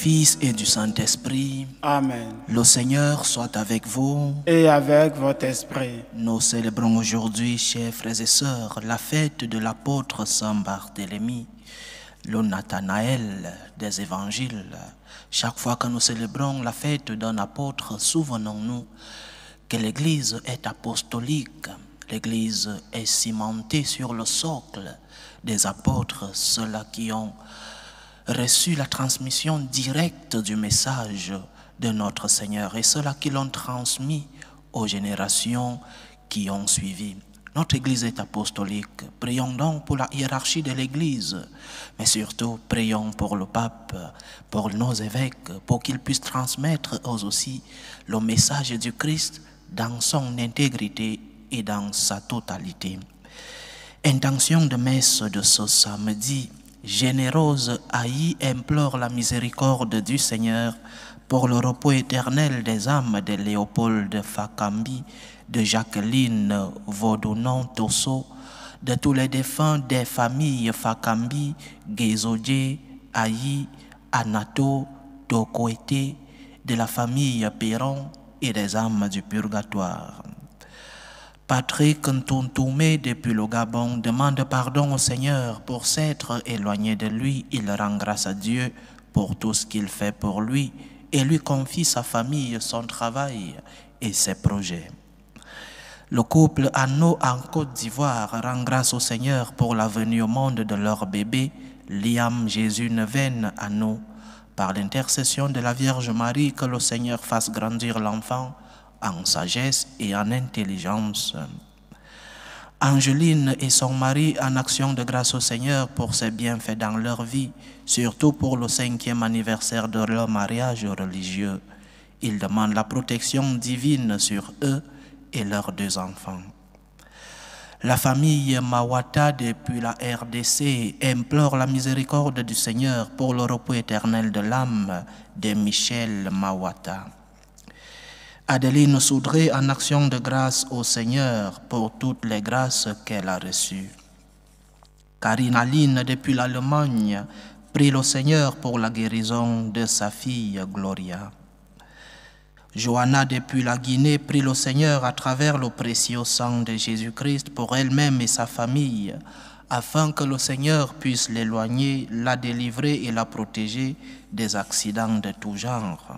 Fils et du Saint-Esprit. Amen. Le Seigneur soit avec vous. Et avec votre esprit. Nous célébrons aujourd'hui, chers frères et sœurs, la fête de l'apôtre Saint Barthélemy, le Nathanaël des évangiles. Chaque fois que nous célébrons la fête d'un apôtre, souvenons-nous que l'Église est apostolique. L'Église est cimentée sur le socle des apôtres, ceux-là qui ont reçu la transmission directe du message de notre Seigneur et ceux-là qui l'ont transmis aux générations qui ont suivi. Notre Église est apostolique. Prions donc pour la hiérarchie de l'Église, mais surtout prions pour le pape, pour nos évêques, pour qu'ils puissent transmettre eux aussi le message du Christ dans son intégrité et dans sa totalité. Intention de messe de ce samedi. Généreuse Haï implore la miséricorde du Seigneur pour le repos éternel des âmes de Léopold Fakambi, de Jacqueline Vaudounon-Tosso, de tous les défunts des familles Fakambi, Guézodje, Haï, Anato, Tokoete, de la famille Perron et des âmes du purgatoire. Patrick Ntuntume depuis le Gabon demande pardon au Seigneur pour s'être éloigné de lui. Il rend grâce à Dieu pour tout ce qu'il fait pour lui et lui confie sa famille, son travail et ses projets. Le couple Anno en Côte d'Ivoire rend grâce au Seigneur pour la venue au monde de leur bébé, Liam Jésus Neven Anno. Par l'intercession de la Vierge Marie, que le Seigneur fasse grandir l'enfant en sagesse et en intelligence. Angeline et son mari en action de grâce au Seigneur pour ses bienfaits dans leur vie, surtout pour le 5e anniversaire de leur mariage religieux. Ils demandent la protection divine sur eux et leurs 2 enfants. La famille Mawata depuis la RDC implore la miséricorde du Seigneur pour le repos éternel de l'âme de Michel Mawata. Adeline Soudré en action de grâce au Seigneur pour toutes les grâces qu'elle a reçues. Karine Aline depuis l'Allemagne prie le Seigneur pour la guérison de sa fille Gloria. Johanna depuis la Guinée prie le Seigneur à travers le précieux sang de Jésus-Christ pour elle-même et sa famille, afin que le Seigneur puisse l'éloigner, la délivrer et la protéger des accidents de tout genre.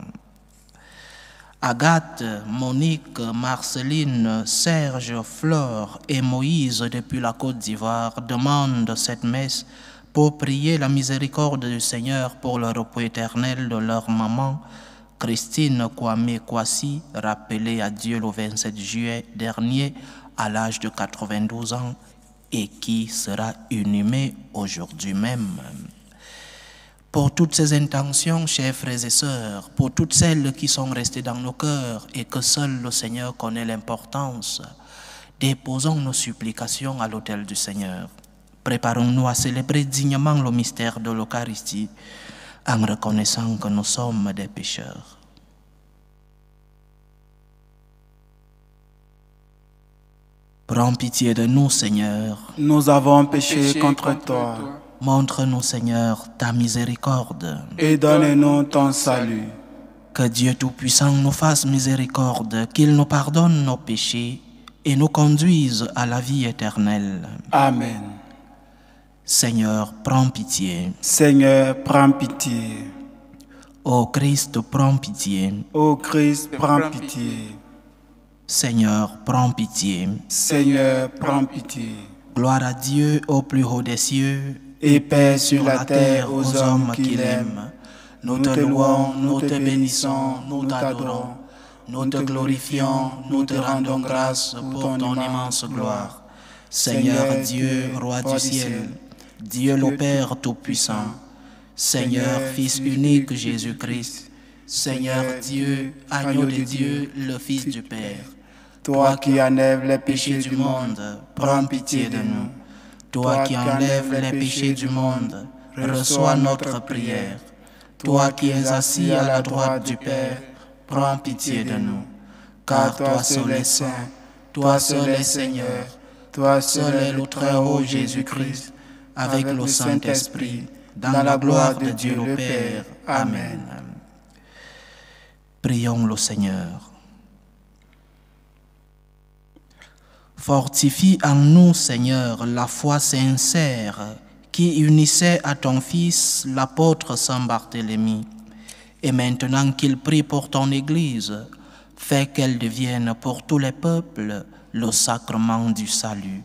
Agathe, Monique, Marceline, Serge, Flore et Moïse depuis la Côte d'Ivoire demandent cette messe pour prier la miséricorde du Seigneur pour le repos éternel de leur maman, Christine Kwame Kwasi, rappelée à Dieu le 27 juillet dernier à l'âge de 92 ans et qui sera inhumée aujourd'hui même. Pour toutes ces intentions, chers frères et sœurs, pour toutes celles qui sont restées dans nos cœurs et que seul le Seigneur connaît l'importance, déposons nos supplications à l'autel du Seigneur. Préparons-nous à célébrer dignement le mystère de l'Eucharistie en reconnaissant que nous sommes des pécheurs. Prends pitié de nous, Seigneur. Nous avons péché contre toi. Montre-nous, Seigneur, ta miséricorde. Et donne-nous ton salut. Que Dieu Tout-Puissant nous fasse miséricorde, qu'il nous pardonne nos péchés et nous conduise à la vie éternelle. Amen. Seigneur, prends pitié. Seigneur, prends pitié. Ô Christ, prends pitié. Ô Christ, prends pitié. Seigneur, prends pitié. Seigneur, prends pitié. Gloire à Dieu au plus haut des cieux et paix sur la terre aux hommes qu'il aime. Nous te louons, nous te bénissons, nous t'adorons, nous te glorifions, nous te rendons grâce pour ton immense gloire. Seigneur Dieu, roi du ciel, Dieu le Père Tout-Puissant, Seigneur Fils unique Jésus-Christ, Seigneur Dieu, agneau de Dieu, le Fils du Père, toi qui enlèves les péchés du monde, prends pitié de nous. Toi qui enlèves les péchés du monde, reçois notre prière. Toi qui es assis à la droite du Père, prends pitié de nous. Car toi seul est saint, toi seul est Seigneur, toi seul est le Très-Haut Jésus-Christ, avec le Saint-Esprit, dans la gloire de Dieu le Père. Amen. Prions le Seigneur. Fortifie en nous, Seigneur, la foi sincère qui unissait à ton Fils, l'apôtre Saint Barthélemy. Et maintenant qu'il prie pour ton Église, fais qu'elle devienne pour tous les peuples le sacrement du salut.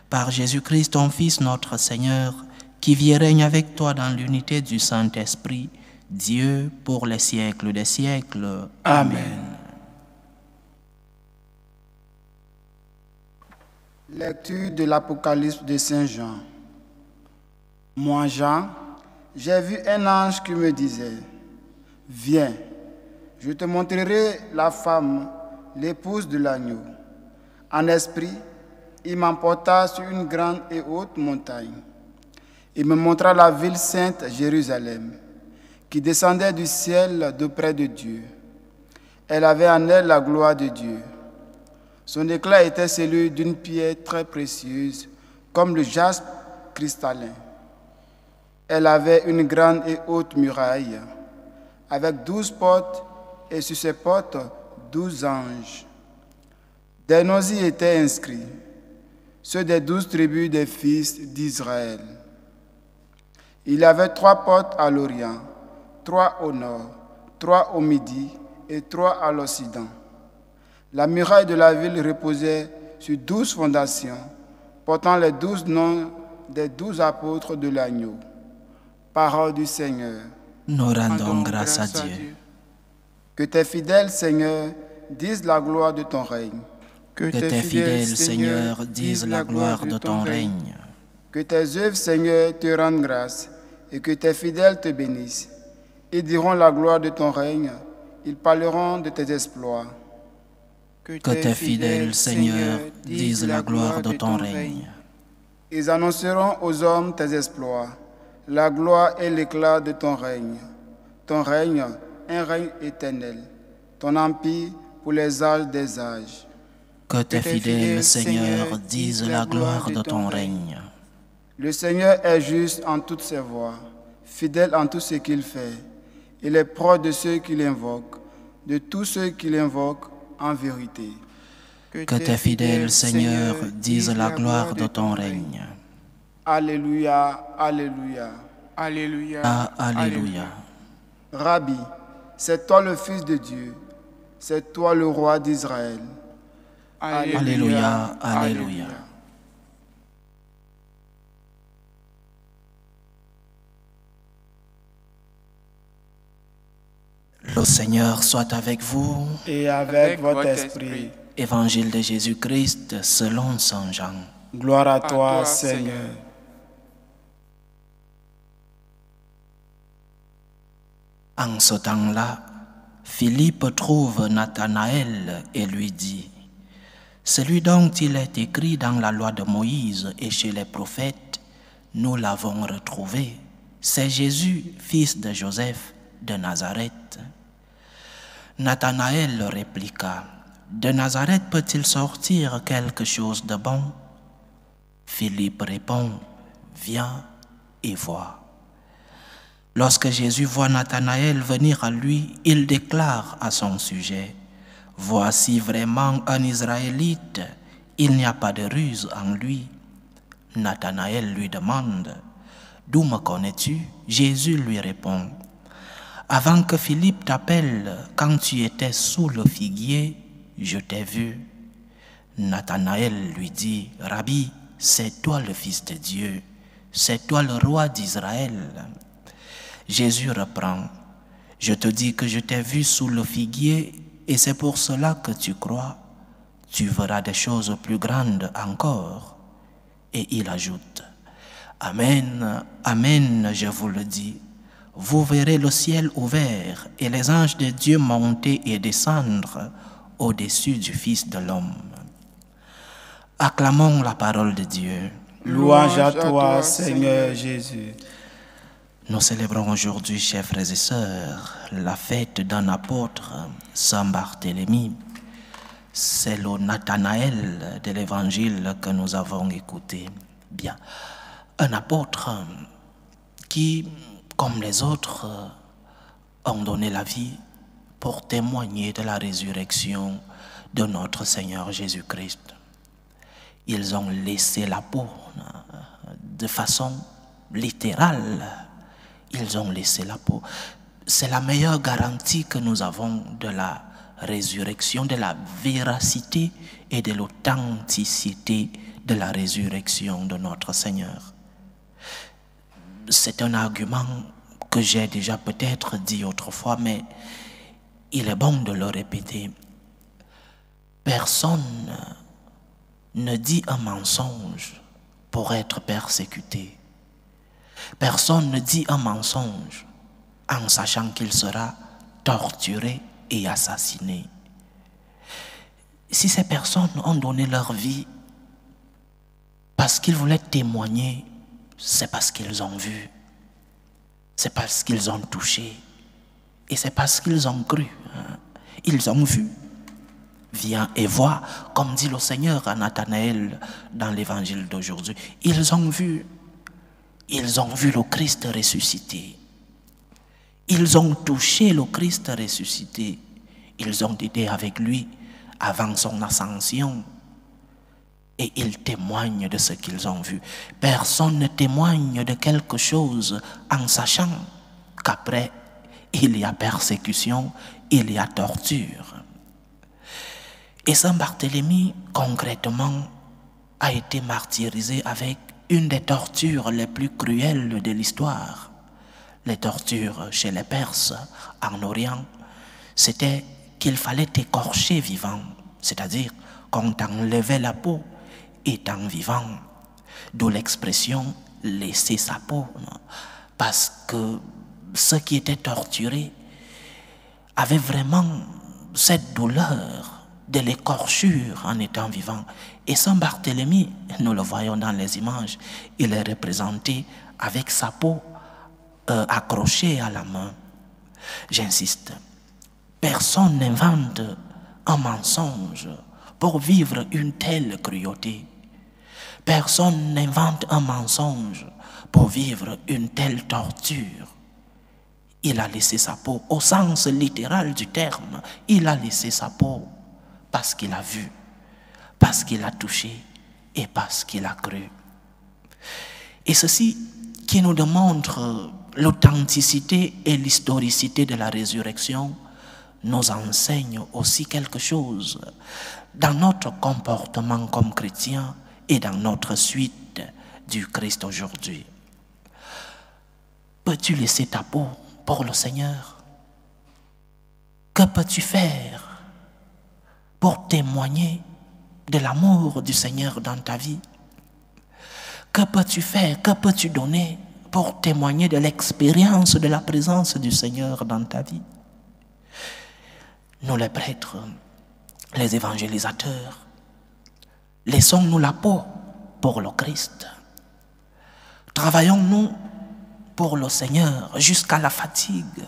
Par Jésus-Christ, ton Fils, notre Seigneur, qui vit et règne avec toi dans l'unité du Saint-Esprit, Dieu pour les siècles des siècles. Amen. Lecture de l'Apocalypse de Saint Jean. Moi, Jean, j'ai vu un ange qui me disait, « Viens, je te montrerai la femme, l'épouse de l'agneau. » En esprit, il m'emporta sur une grande et haute montagne. Il me montra la ville sainte Jérusalem, qui descendait du ciel d'auprès de Dieu. Elle avait en elle la gloire de Dieu. Son éclat était celui d'une pierre très précieuse, comme le jaspe cristallin. Elle avait une grande et haute muraille, avec 12 portes, et sur ces portes, 12 anges. Des noms y étaient inscrits, ceux des 12 tribus des fils d'Israël. Il y avait 3 portes à l'Orient, 3 au nord, 3 au midi et 3 à l'Occident. La muraille de la ville reposait sur 12 fondations, portant les 12 noms des 12 apôtres de l'agneau. Parole du Seigneur. Nous rendons grâce à Dieu. Que tes fidèles, Seigneur, disent la gloire de ton règne. Que tes fidèles, Seigneur, disent la gloire de ton règne. Que tes œuvres, Seigneur, te rendent grâce et que tes fidèles te bénissent. Ils diront la gloire de ton règne, ils parleront de tes exploits. Que tes fidèles, Seigneur, disent la gloire de ton règne. Ils annonceront aux hommes tes exploits, la gloire et l'éclat de ton règne. Ton règne, un règne éternel, ton empire pour les âges des âges. Que tes fidèles, Seigneur, disent la gloire de ton règne. Le Seigneur est juste en toutes ses voies, fidèle en tout ce qu'il fait. Il est proche de ceux qui l'invoquent, de tous ceux qui l'invoquent en vérité. Que tes fidèles, Seigneur, disent la gloire de ton règne. Alléluia, alléluia. Alléluia. Alléluia. Rabbi, c'est toi le Fils de Dieu, c'est toi le roi d'Israël. Alléluia, alléluia. Le Seigneur soit avec vous. Et avec votre esprit. Évangile de Jésus-Christ selon Saint Jean. Gloire à toi, Seigneur. En ce temps-là, Philippe trouve Nathanaël et lui dit, « Celui dont il est écrit dans la loi de Moïse et chez les prophètes, nous l'avons retrouvé. C'est Jésus, fils de Joseph de Nazareth. » Nathanaël répliqua, « De Nazareth peut-il sortir quelque chose de bon ?» Philippe répond, « Viens et vois. » Lorsque Jésus voit Nathanaël venir à lui, il déclare à son sujet, « Voici vraiment un Israélite, il n'y a pas de ruse en lui. » Nathanaël lui demande, « D'où me connais-tu » Jésus lui répond, « Avant que Philippe t'appelle, quand tu étais sous le figuier, je t'ai vu. » Nathanaël lui dit, « Rabbi, c'est toi le Fils de Dieu, c'est toi le roi d'Israël. » Jésus reprend, « Je te dis que je t'ai vu sous le figuier et c'est pour cela que tu crois. Tu verras des choses plus grandes encore. » Et il ajoute, « Amen, amen, je vous le dis. Vous verrez le ciel ouvert et les anges de Dieu monter et descendre au-dessus du Fils de l'homme. » Acclamons la parole de Dieu. Louange à toi, Seigneur Jésus. Nous célébrons aujourd'hui, chers frères et sœurs, la fête d'un apôtre, Saint Barthélemy. C'est le Nathanaël de l'évangile que nous avons écouté. Bien, un apôtre qui, comme les autres, ont donné la vie pour témoigner de la résurrection de notre Seigneur Jésus-Christ. Ils ont laissé la peau de façon littérale. Ils ont laissé la peau. C'est la meilleure garantie que nous avons de la résurrection, de la véracité et de l'authenticité de la résurrection de notre Seigneur. C'est un argument que j'ai déjà peut-être dit autrefois, mais il est bon de le répéter. Personne ne dit un mensonge pour être persécuté. Personne ne dit un mensonge en sachant qu'il sera torturé et assassiné. Si ces personnes ont donné leur vie parce qu'ils voulaient témoigner, c'est parce qu'ils ont vu, c'est parce qu'ils ont touché et c'est parce qu'ils ont cru. Ils ont vu. Viens et vois, comme dit le Seigneur à Nathanaël dans l'évangile d'aujourd'hui. Ils ont vu le Christ ressuscité. Ils ont touché le Christ ressuscité. Ils ont été avec lui avant son ascension. Et ils témoignent de ce qu'ils ont vu. Personne ne témoigne de quelque chose en sachant qu'après, il y a persécution, il y a torture. Et Saint Barthélemy, concrètement, a été martyrisé avec une des tortures les plus cruelles de l'histoire. Les tortures chez les Perses, en Orient, c'était qu'il fallait écorcher vivant, c'est-à-dire qu'on t'enlevait la peau étant vivant. D'où l'expression « laisser sa peau », parce que ceux qui étaient torturés avaient vraiment cette douleur de l'écorchure en étant vivant. Et Saint Barthélemy, nous le voyons dans les images, il est représenté avec sa peau accrochée à la main. J'insiste, personne n'invente un mensonge pour vivre une telle cruauté. Personne n'invente un mensonge pour vivre une telle torture. Il a laissé sa peau, au sens littéral du terme, il a laissé sa peau parce qu'il a vu, parce qu'il a touché et parce qu'il a cru. Et ceci qui nous démontre l'authenticité et l'historicité de la résurrection nous enseigne aussi quelque chose dans notre comportement comme chrétien et dans notre suite du Christ aujourd'hui. Peux-tu laisser ta peau pour le Seigneur? Que peux-tu faire pour témoigner de l'amour du Seigneur dans ta vie? Que peux-tu faire, que peux-tu donner pour témoigner de l'expérience de la présence du Seigneur dans ta vie? Nous les prêtres, les évangélisateurs, laissons-nous la peau pour le Christ. Travaillons-nous pour le Seigneur jusqu'à la fatigue.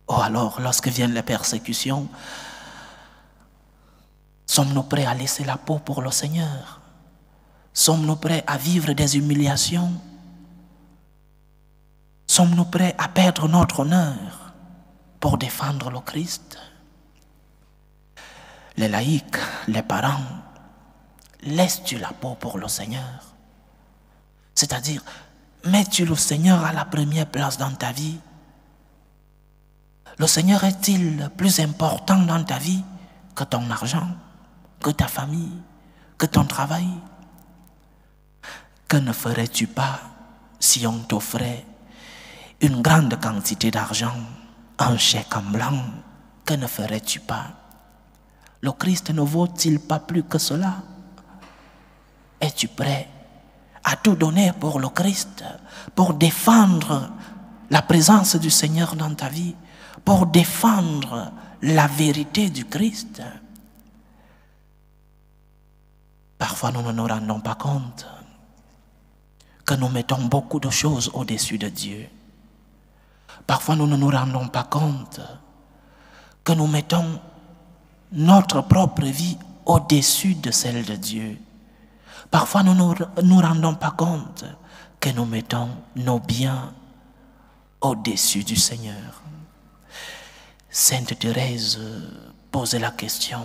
Ou alors, lorsque viennent les persécutions, sommes-nous prêts à laisser la peau pour le Seigneur? Sommes-nous prêts à vivre des humiliations? Sommes-nous prêts à perdre notre honneur pour défendre le Christ? Les laïcs, les parents, laisses-tu la peau pour le Seigneur? C'est-à-dire, mets-tu le Seigneur à la première place dans ta vie? Le Seigneur est-il plus important dans ta vie que ton argent, que ta famille, que ton travail? Que ne ferais-tu pas si on t'offrait une grande quantité d'argent, un chèque en blanc? Que ne ferais-tu pas? Le Christ ne vaut-il pas plus que cela? Es-tu prêt à tout donner pour le Christ, pour défendre la présence du Seigneur dans ta vie, pour défendre la vérité du Christ? Parfois, nous ne nous rendons pas compte que nous mettons beaucoup de choses au-dessus de Dieu. Parfois, nous ne nous rendons pas compte que nous mettons notre propre vie au-dessus de celle de Dieu. Parfois, nous ne nous rendons pas compte que nous mettons nos biens au-dessus du Seigneur. Sainte Thérèse posait la question,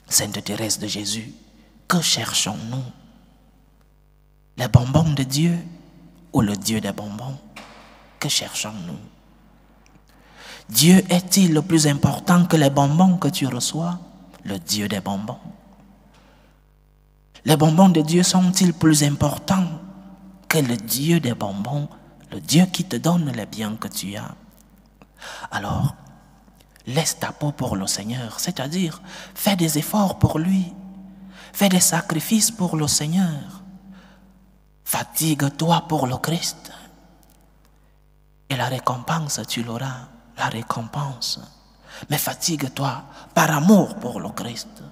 Sainte Thérèse de Jésus, que cherchons-nous? Les bonbons de Dieu ou le Dieu des bonbons? Que cherchons-nous? Dieu est-il le plus important que les bonbons que tu reçois? Le Dieu des bonbons. Les bonbons de Dieu sont-ils plus importants que le Dieu des bonbons, le Dieu qui te donne les biens que tu as? Alors, laisse ta peau pour le Seigneur, c'est-à-dire fais des efforts pour lui, fais des sacrifices pour le Seigneur, fatigue-toi pour le Christ et la récompense tu l'auras, la récompense. Mais fatigue-toi par amour pour le Christ,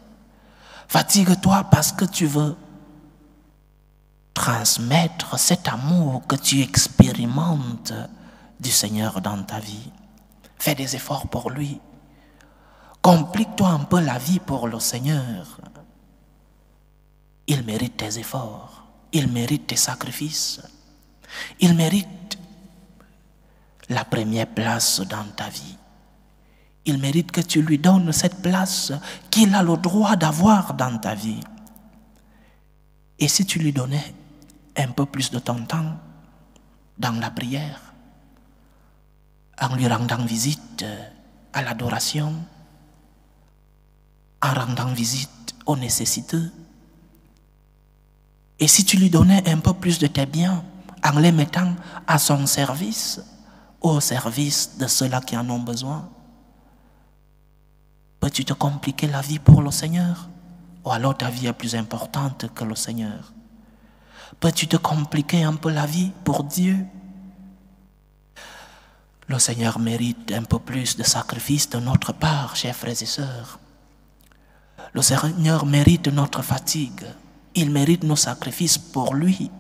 fatigue-toi parce que tu veux transmettre cet amour que tu expérimentes du Seigneur dans ta vie. Fais des efforts pour lui. Complique-toi un peu la vie pour le Seigneur. Il mérite tes efforts. Il mérite tes sacrifices. Il mérite la première place dans ta vie. Il mérite que tu lui donnes cette place qu'il a le droit d'avoir dans ta vie. Et si tu lui donnais un peu plus de ton temps dans la prière, en lui rendant visite à l'adoration, en rendant visite aux nécessiteux. Et si tu lui donnais un peu plus de tes biens, en les mettant à son service, au service de ceux-là qui en ont besoin, peux-tu te compliquer la vie pour le Seigneur? Ou alors ta vie est plus importante que le Seigneur? Peux-tu te compliquer un peu la vie pour Dieu? Le Seigneur mérite un peu plus de sacrifice de notre part, chers frères et sœurs. Le Seigneur mérite notre fatigue. Il mérite nos sacrifices pour lui.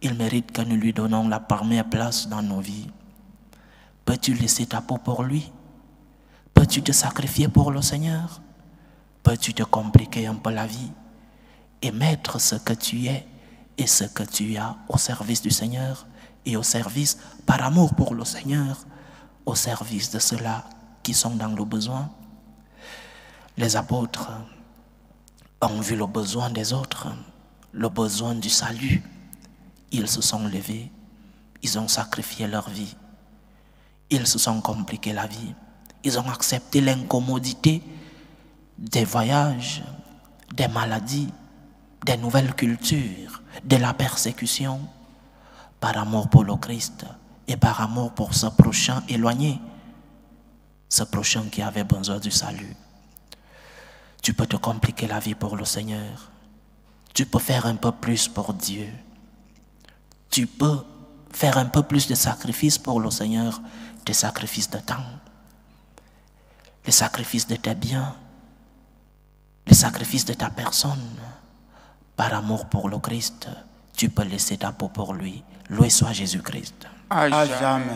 Il mérite que nous lui donnons la première place dans nos vies. Peux-tu laisser ta peau pour lui? Peux-tu te sacrifier pour le Seigneur? Peux-tu te compliquer un peu la vie et mettre ce que tu es et ce que tu as au service du Seigneur et au service, par amour pour le Seigneur, au service de ceux-là qui sont dans le besoin? Les apôtres ont vu le besoin des autres, le besoin du salut. Ils se sont levés, ils ont sacrifié leur vie, ils se sont compliqués la vie, ils ont accepté l'incommodité des voyages, des maladies, des nouvelles cultures, de la persécution, par amour pour le Christ et par amour pour ce prochain éloigné, ce prochain qui avait besoin du salut. Tu peux te compliquer la vie pour le Seigneur. Tu peux faire un peu plus pour Dieu. Tu peux faire un peu plus de sacrifices pour le Seigneur, des sacrifices de temps, les sacrifices de tes biens, les sacrifices de ta personne. Par amour pour le Christ, tu peux laisser ta peau pour lui. Loué soit Jésus-Christ. À jamais.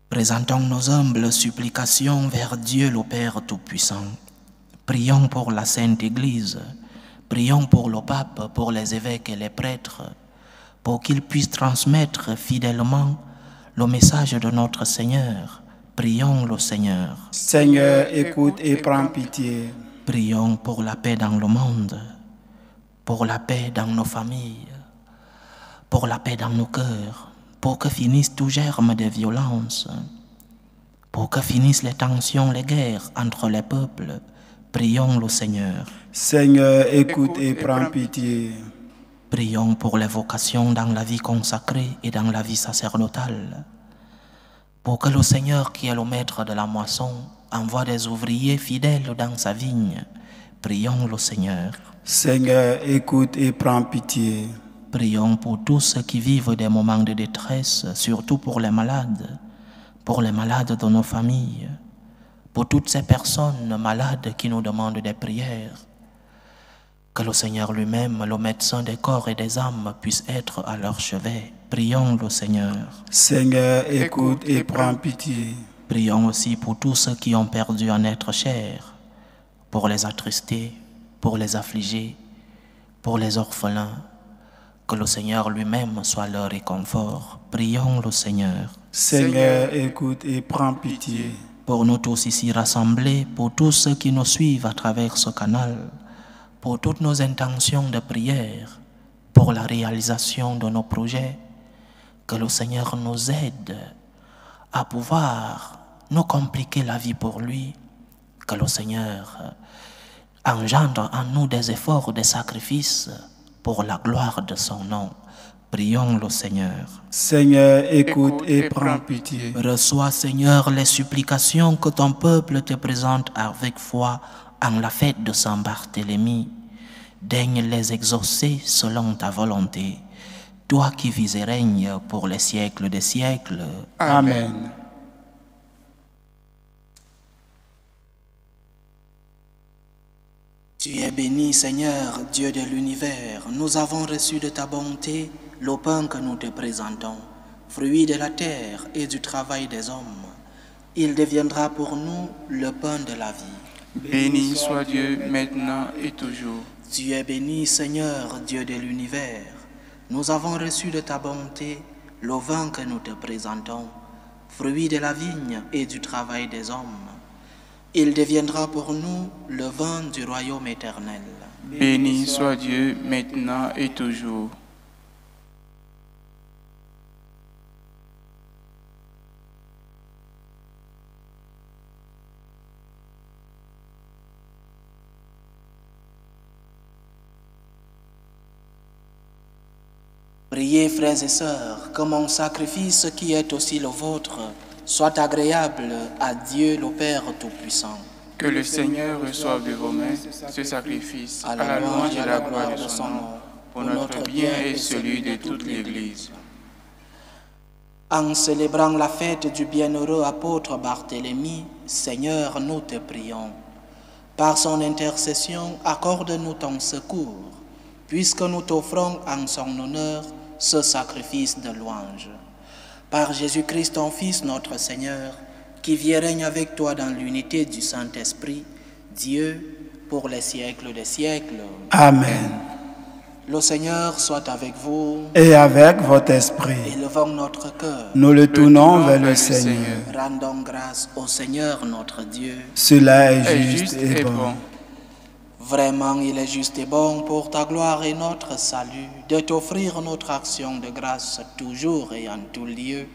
Présentons nos humbles supplications vers Dieu le Père Tout-Puissant. Prions pour la Sainte Église. Prions pour le pape, pour les évêques et les prêtres, pour qu'ils puissent transmettre fidèlement le message de notre Seigneur. Prions le Seigneur. Seigneur, écoute et prends pitié. Prions pour la paix dans le monde, pour la paix dans nos familles, pour la paix dans nos cœurs, pour que finisse tout germe de violence, pour que finissent les tensions, les guerres entre les peuples. Prions le Seigneur. Seigneur, écoute et prends pitié. Prions pour les vocations dans la vie consacrée et dans la vie sacerdotale, pour que le Seigneur, qui est le maître de la moisson, envoie des ouvriers fidèles dans sa vigne. Prions le Seigneur. Seigneur, écoute et prends pitié. Prions pour tous ceux qui vivent des moments de détresse, surtout pour les malades de nos familles, pour toutes ces personnes malades qui nous demandent des prières. Que le Seigneur lui-même, le médecin des corps et des âmes, puisse être à leur chevet. Prions le Seigneur. Seigneur, écoute et prends pitié. Prions aussi pour tous ceux qui ont perdu un être cher, pour les attristés, pour les affligés, pour les orphelins, Que le Seigneur lui-même soit leur réconfort. Prions le Seigneur. Seigneur, écoute et prends pitié. Pour nous tous ici rassemblés, pour tous ceux qui nous suivent à travers ce canal, pour toutes nos intentions de prière, pour la réalisation de nos projets, que le Seigneur nous aide à pouvoir nous compliquer la vie pour lui, que le Seigneur engendre en nous des efforts, des sacrifices pour la gloire de son nom. Prions le Seigneur. Seigneur, écoute et prends pitié. Reçois, Seigneur, les supplications que ton peuple te présente avec foi en la fête de Saint-Barthélemy. Daigne les exaucer selon ta volonté, toi qui vis et règnes pour les siècles des siècles. Amen. Tu es béni, Seigneur, Dieu de l'univers. Nous avons reçu de ta bonté le pain que nous te présentons, fruit de la terre et du travail des hommes. Il deviendra pour nous le pain de la vie. Béni soit Dieu maintenant et toujours. Tu es béni, Seigneur, Dieu de l'univers. Nous avons reçu de ta bonté le vin que nous te présentons, fruit de la vigne et du travail des hommes. Il deviendra pour nous le vin du royaume éternel. Béni soit Dieu maintenant et toujours. Priez, frères et sœurs, que mon sacrifice qui est aussi le vôtre soit agréable à Dieu le Père Tout-Puissant. Que le Seigneur reçoive de vos mains ce sacrifice à la louange et à la gloire de son nom, pour notre bien et celui de toute l'Église. En célébrant la fête du bienheureux apôtre Barthélemy, Seigneur, nous te prions. Par son intercession, accorde-nous ton secours, puisque nous t'offrons en son honneur ce sacrifice de louange. Par Jésus-Christ, ton Fils, notre Seigneur, qui vit et règne avec toi dans l'unité du Saint-Esprit, Dieu, pour les siècles des siècles. Amen. Le Seigneur soit avec vous. Et avec votre esprit. Élevons notre cœur. Nous le tournons vers le Seigneur. Rendons grâce au Seigneur notre Dieu. Cela est juste et bon. Vraiment, il est juste et bon pour ta gloire et notre salut de t'offrir notre action de grâce toujours et en tout lieu.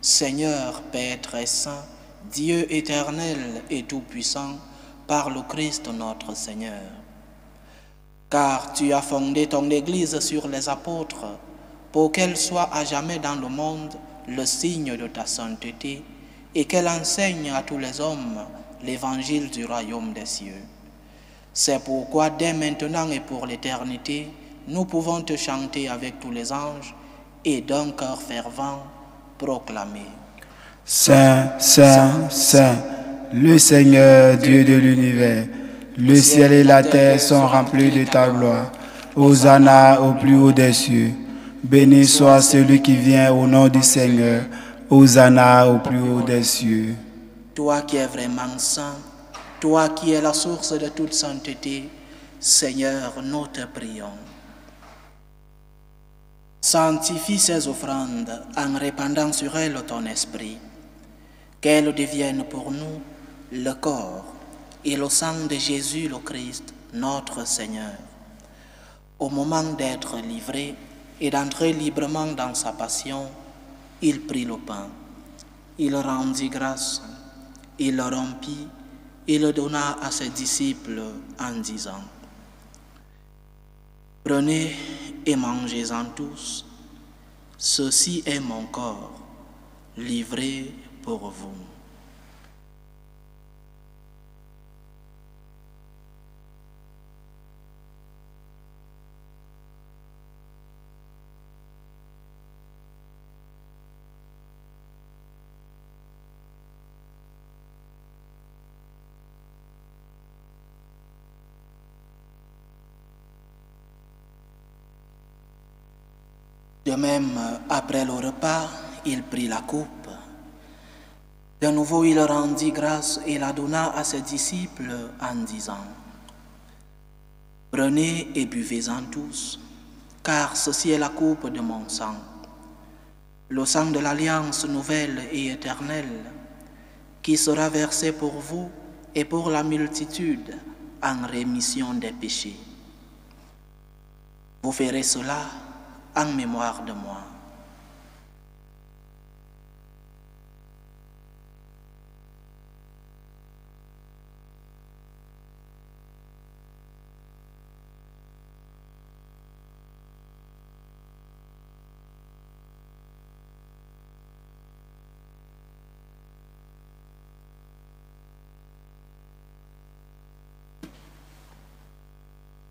Seigneur, Père très saint, Dieu éternel et tout-puissant, par le Christ notre Seigneur. Car tu as fondé ton Église sur les apôtres, pour qu'elle soit à jamais dans le monde le signe de ta sainteté, et qu'elle enseigne à tous les hommes l'évangile du royaume des cieux. C'est pourquoi dès maintenant et pour l'éternité, nous pouvons te chanter avec tous les anges et d'un cœur fervent proclamer. Saint, Saint, Saint, le Seigneur Dieu de l'univers, le ciel et la terre sont remplis de ta gloire. Hosanna au plus haut des cieux. Béni soit celui qui vient au nom du Seigneur. Hosanna au plus haut des cieux. Toi qui es vraiment saint, toi qui es la source de toute sainteté, Seigneur, nous te prions. Sanctifie ces offrandes en répandant sur elles ton esprit, qu'elles deviennent pour nous le corps et le sang de Jésus le Christ, notre Seigneur. Au moment d'être livré et d'entrer librement dans sa passion, il prit le pain, il rendit grâce, il le rompit, et le donna à ses disciples en disant: Prenez et mangez-en tous, ceci est mon corps, livré pour vous. De même, après le repas, il prit la coupe. De nouveau, il rendit grâce et la donna à ses disciples en disant: Prenez et buvez-en tous, car ceci est la coupe de mon sang, le sang de l'alliance nouvelle et éternelle, qui sera versé pour vous et pour la multitude en rémission des péchés. Vous ferez cela en mémoire de moi.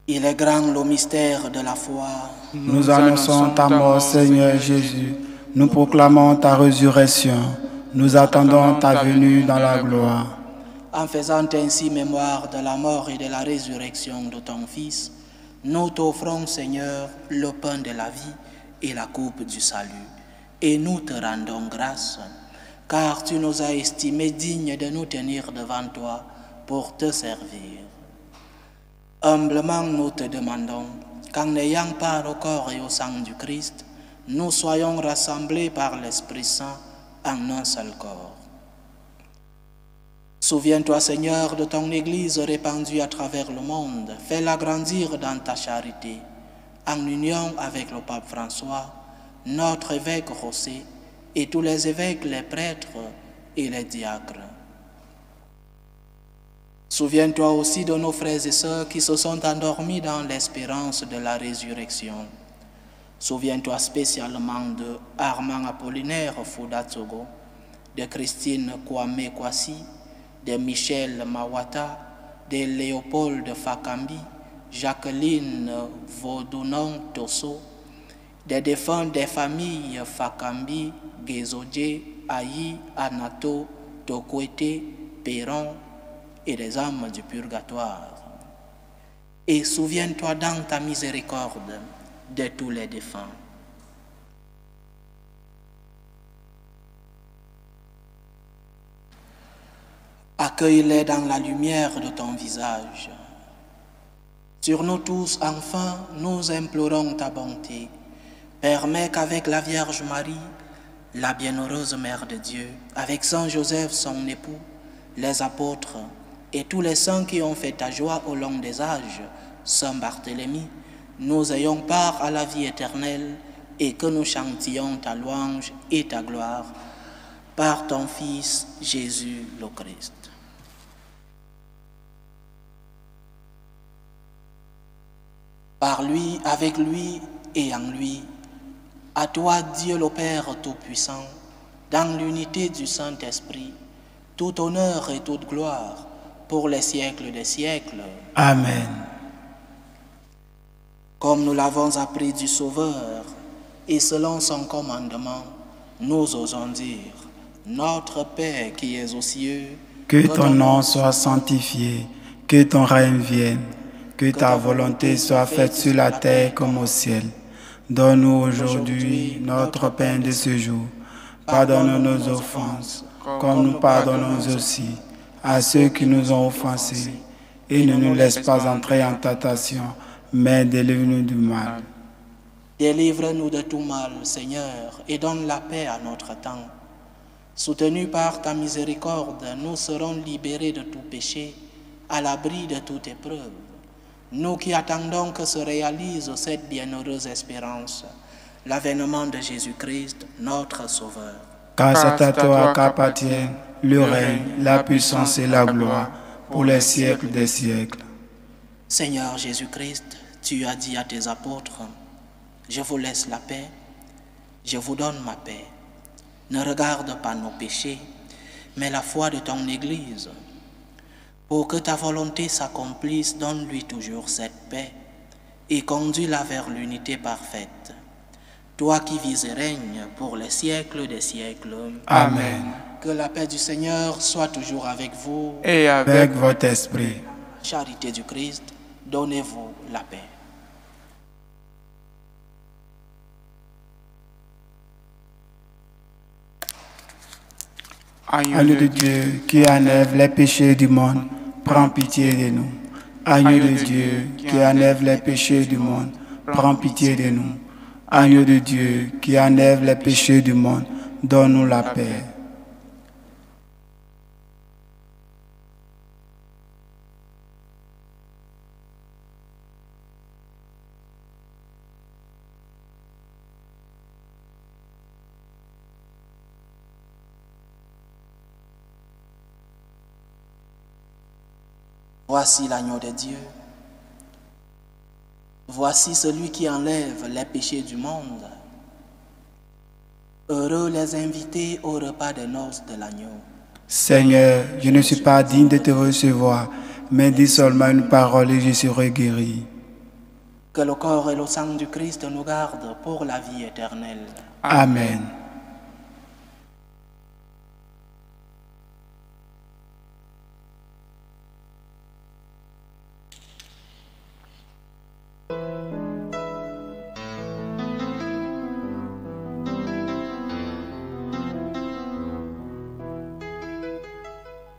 Il est grand le mystère de la foi. Nous annonçons ta mort, Seigneur Jésus. Nous proclamons ta résurrection. Nous attendons ta venue dans la gloire. En faisant ainsi mémoire de la mort et de la résurrection de ton Fils, nous t'offrons, Seigneur, le pain de la vie et la coupe du salut. Et nous te rendons grâce, car tu nous as estimés dignes de nous tenir devant toi pour te servir. Humblement, nous te demandons qu'en n'ayant part au corps et au sang du Christ, nous soyons rassemblés par l'Esprit Saint en un seul corps. Souviens-toi, Seigneur, de ton Église répandue à travers le monde. Fais-la grandir dans ta charité, en union avec le pape François, notre évêque José, et tous les évêques, les prêtres et les diacres. Souviens-toi aussi de nos frères et sœurs qui se sont endormis dans l'espérance de la résurrection. Souviens-toi spécialement de Armand Apollinaire Foudatsogo, de Christine Kwame Kwasi, de Michel Mawata, de Léopold Fakambi, Jacqueline Vaudounon Tosso, des défunts des familles Fakambi, Gezodje, Ayi, Anato, Tokwete, Perron, et des âmes du purgatoire. Et souviens-toi dans ta miséricorde de tous les défunts. Accueille-les dans la lumière de ton visage. Sur nous tous, enfin, nous implorons ta bonté. Permets qu'avec la Vierge Marie, la bienheureuse Mère de Dieu, avec Saint Joseph, son époux, les apôtres, et tous les saints qui ont fait ta joie au long des âges, Saint Barthélemy, nous ayons part à la vie éternelle et que nous chantions ta louange et ta gloire par ton Fils Jésus le Christ. Par lui, avec lui et en lui, à toi Dieu le Père Tout-Puissant, dans l'unité du Saint-Esprit, tout honneur et toute gloire, pour les siècles des siècles. Amen. Comme nous l'avons appris du Sauveur, et selon son commandement, nous osons dire, notre Père qui es aux cieux, que ton nom soit sanctifié, que ton règne vienne, que ta volonté soit faite sur la terre comme au ciel. Donne-nous aujourd'hui notre pain de ce jour. Pardonne nos offenses, comme nous pardonnons aussi à ceux qui nous ont offensés, et ne nous laisse pas entrer en tentation, mais délivre-nous du mal. Délivre-nous de tout mal, Seigneur, et donne la paix à notre temps. Soutenus par ta miséricorde, nous serons libérés de tout péché, à l'abri de toute épreuve. Nous qui attendons que se réalise cette bienheureuse espérance, l'avènement de Jésus-Christ, notre Sauveur. Car c'est à toi qu'appartiennent le règne, la puissance et la gloire pour les siècles des siècles. Seigneur Jésus-Christ, tu as dit à tes apôtres, « Je vous laisse la paix, je vous donne ma paix. Ne regarde pas nos péchés, mais la foi de ton Église. Pour que ta volonté s'accomplisse, donne-lui toujours cette paix et conduis-la vers l'unité parfaite. Toi qui vis et règnes pour les siècles des siècles. Amen. Que la paix du Seigneur soit toujours avec vous. Et Avec votre esprit. Charité du Christ, donnez-vous la paix. Agneau de Dieu qui enlève les péchés du monde, prends pitié de nous. Agneau de Dieu qui enlève les péchés du monde, prends pitié de nous. Agneau de Dieu, qui enlève les péchés du monde, donne-nous la paix. Voici l'agneau de Dieu. Voici celui qui enlève les péchés du monde. Heureux les invités au repas des noces de l'agneau. Seigneur, je ne suis pas digne de te recevoir, mais dis seulement une parole et je serai guéri. Que le corps et le sang du Christ nous gardent pour la vie éternelle. Amen.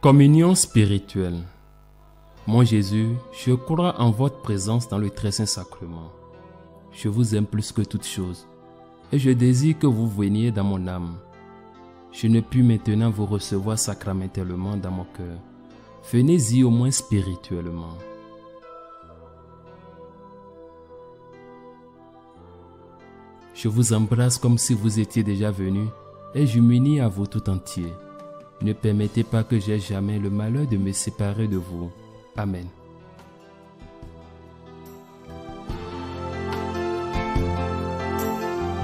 Communion spirituelle. Mon Jésus, je crois en votre présence dans le très saint sacrement. Je vous aime plus que toute chose et je désire que vous veniez dans mon âme. Je ne puis maintenant vous recevoir sacramentellement dans mon cœur. Venez-y au moins spirituellement. Je vous embrasse comme si vous étiez déjà venu et je m'unis à vous tout entier. Ne permettez pas que j'aie jamais le malheur de me séparer de vous. Amen.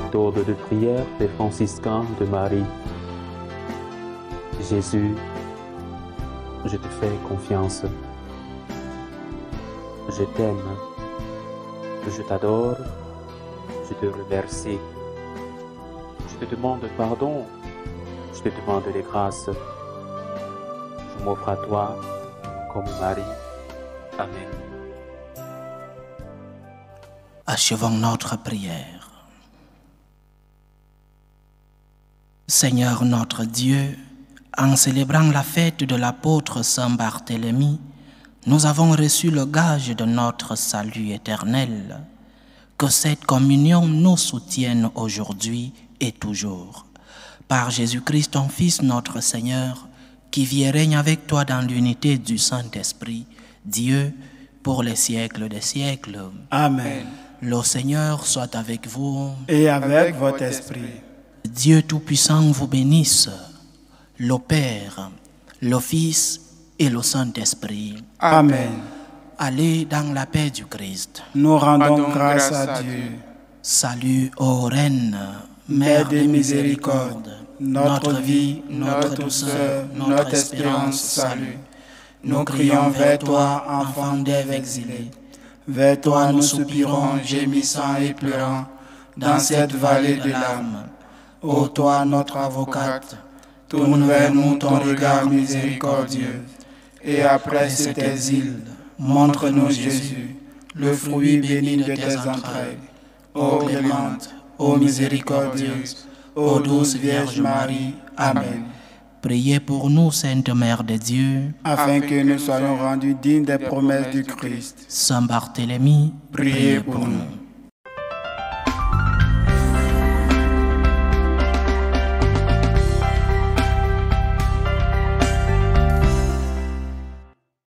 Méthode de prière des franciscains de Marie. Jésus, je te fais confiance. Je t'aime. Je t'adore. Je te remercie. Je te demande pardon. Je te demande des grâces. Je m'offre à toi comme Marie. Amen. Achevons notre prière. Seigneur notre Dieu, en célébrant la fête de l'apôtre Saint Barthélemy, nous avons reçu le gage de notre salut éternel. Que cette communion nous soutienne aujourd'hui et toujours. Par Jésus-Christ, ton Fils, notre Seigneur, qui vit et règne avec toi dans l'unité du Saint-Esprit, Dieu, pour les siècles des siècles. Amen. Le Seigneur soit avec vous. Et avec votre esprit. Dieu Tout-Puissant vous bénisse, le Père, le Fils et le Saint-Esprit. Amen. Allez dans la paix du Christ. Nous rendons grâce à Dieu. Salut, ô Reine, Mère de miséricorde, notre vie, notre douceur, notre espérance, salut. Nous crions vers toi, enfant d'Ève exilée. Vers toi nous soupirons, gémissant et pleurant, dans cette vallée de larmes. Ô toi, notre avocate, tourne vers nous ton regard miséricordieux. Et après cet exil, montre-nous Jésus, le fruit béni de tes entrailles. Ô clémente, ô miséricordieuse, ô douce Vierge Marie. Amen. Priez pour nous, Sainte Mère de Dieu, afin que nous soyons rendus dignes des promesses du Christ. Saint Barthélemy, Priez pour nous.